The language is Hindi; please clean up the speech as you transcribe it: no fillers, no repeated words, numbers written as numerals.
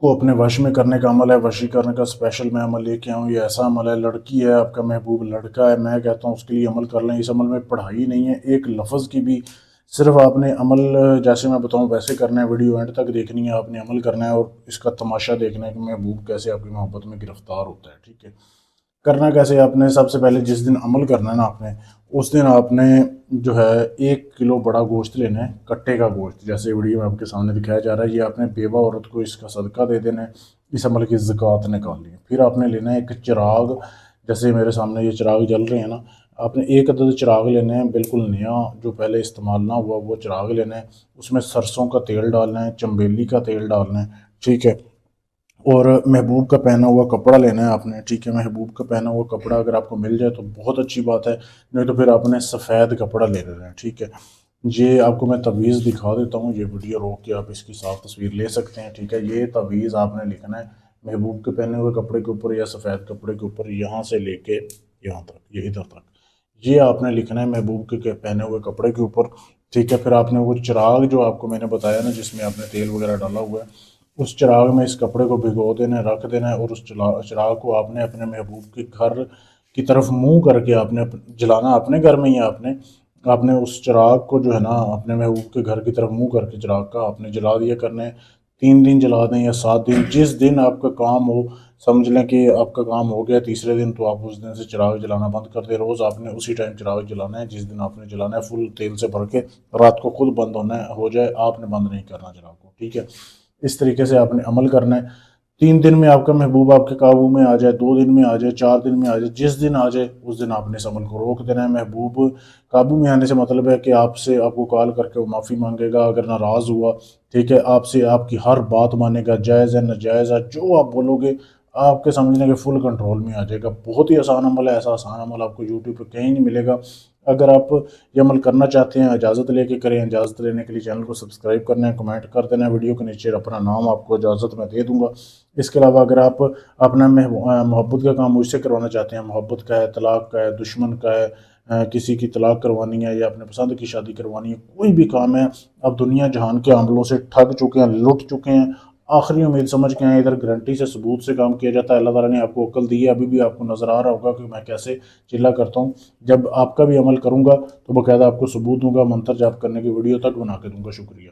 को अपने वश में करने का अमल है, वशीकरण का स्पेशल मैं अमल लेके आऊँ। ये ऐसा अमल है, लड़की है आपका महबूब लड़का है, मैं कहता हूँ उसके लिए अमल कर लें। इस अमल में पढ़ाई नहीं है एक लफ्ज़ की भी, सिर्फ आपने अमल जैसे मैं बताऊँ वैसे करना है। वीडियो एंड तक देखनी है, आपने अमल करना है और इसका तमाशा देखना है कि महबूब कैसे आपकी मोहब्बत में गिरफ्तार होता है। ठीक है, करना कैसे आपने, सबसे पहले जिस दिन अमल करना है ना आपने, उस दिन आपने जो है 1 किलो बड़ा गोश्त लेना है, कट्टे का गोश्त, जैसे वीडियो में आपके सामने दिखाया जा रहा है। ये आपने बेवा औरत को इसका सदका दे देना है, इस अमल की ज़कात निकालनी है। फिर आपने लेना है एक चिराग, जैसे मेरे सामने ये चिराग जल रहे हैं ना, आपने एक अदद चिराग लेना है, बिल्कुल नया जो पहले इस्तेमाल ना हुआ वो चिराग लेना है। उसमें सरसों का तेल डालना है, चंबेली का तेल डालना है। ठीक है, और महबूब का पहना हुआ कपड़ा लेना है आपने। ठीक है, महबूब का पहना हुआ कपड़ा अगर आपको मिल जाए तो बहुत अच्छी बात है, नहीं तो फिर आपने सफ़ेद कपड़ा ले लेना है। ठीक है, ये आपको मैं तवीज़ दिखा देता हूँ, ये वीडियो रोक के आप इसकी साफ तस्वीर ले सकते हैं। ठीक है, ये तवीज़ आपने लिखना है महबूब के पहने हुए कपड़े के ऊपर या सफ़ेद कपड़े के ऊपर, यहाँ से लेके यहाँ तक, ये इधर तक, ये आपने लिखना है महबूब के पहने हुए कपड़े के ऊपर। ठीक है, फिर आपने वो चिराग जो आपको मैंने बताया ना जिसमें आपने तेल वगैरह डाला हुआ है, उस चिराग में इस कपड़े को भिगो देना है, रख देना है, और उस चिराग को आपने अपने महबूब के घर की तरफ मुंह करके आपने जलाना अपने घर में ही है। आपने आपने उस चिराग को जो है ना अपने महबूब के घर की तरफ मुंह करके चिराग का आपने जला दिया करना है। 3 दिन जला दें या 7 दिन, जिस दिन आपका काम हो, समझ लें कि आपका काम हो गया तीसरे दिन, तो आप उस दिन से चिराग जलाना बंद कर दें। रोज़ आपने उसी टाइम चिराग जलाना है, जिस दिन आपने जलाना है फुल तेल से भर के, रात को खुद बंद होना है, हो जाए, आपने बंद नहीं करना चिराग को। ठीक है, इस तरीके से आपने अमल करना है। 3 दिन में आपका महबूब आपके काबू में आ जाए, 2 दिन में आ जाए, 4 दिन में आ जाए, जिस दिन आ जाए उस दिन आपने इस अमल को रोक देना है। महबूब काबू में आने से मतलब है कि आपसे आपको कॉल करके वो माफ़ी मांगेगा अगर नाराज़ हुआ। ठीक है, आपसे आपकी हर बात मानेगा, जायज़ है नाजायज़ है जो आप बोलोगे आपके समझने के फुल कंट्रोल में आ जाएगा। बहुत ही आसान अमल है, ऐसा आसान अमल आपको यूट्यूब पे कहीं नहीं मिलेगा। अगर आप ये अमल करना चाहते हैं, इजाज़त लेके करें। इजाज़त लेने के लिए चैनल को सब्सक्राइब करना है, कमेंट कर देना है, वीडियो के नीचे अपना नाम आपको इजाज़त मैं दे दूँगा। इसके अलावा अगर आप अपना मोहब्बत का काम मुझसे करवाना चाहते हैं, मोहब्बत का है, तलाक का है, दुश्मन का है, किसी की तलाक करवानी है या अपने पसंद की शादी करवानी है, कोई भी काम है, आप दुनिया जहान के अमलों से ठग चुके हैं, लुट चुके हैं, आखिरी उम्मीद समझ के आए, इधर गारंटी से सबूत से काम किया जाता है। अल्लाह ताला ने आपको अक्ल दी है, अभी भी आपको नज़र आ रहा होगा कि मैं कैसे चिल्ला करता हूँ। जब आपका भी अमल करूँगा तो बाकायदा आपको सबूत दूंगा, मंत्र जाप करने की वीडियो तक बना के दूंगा। शुक्रिया।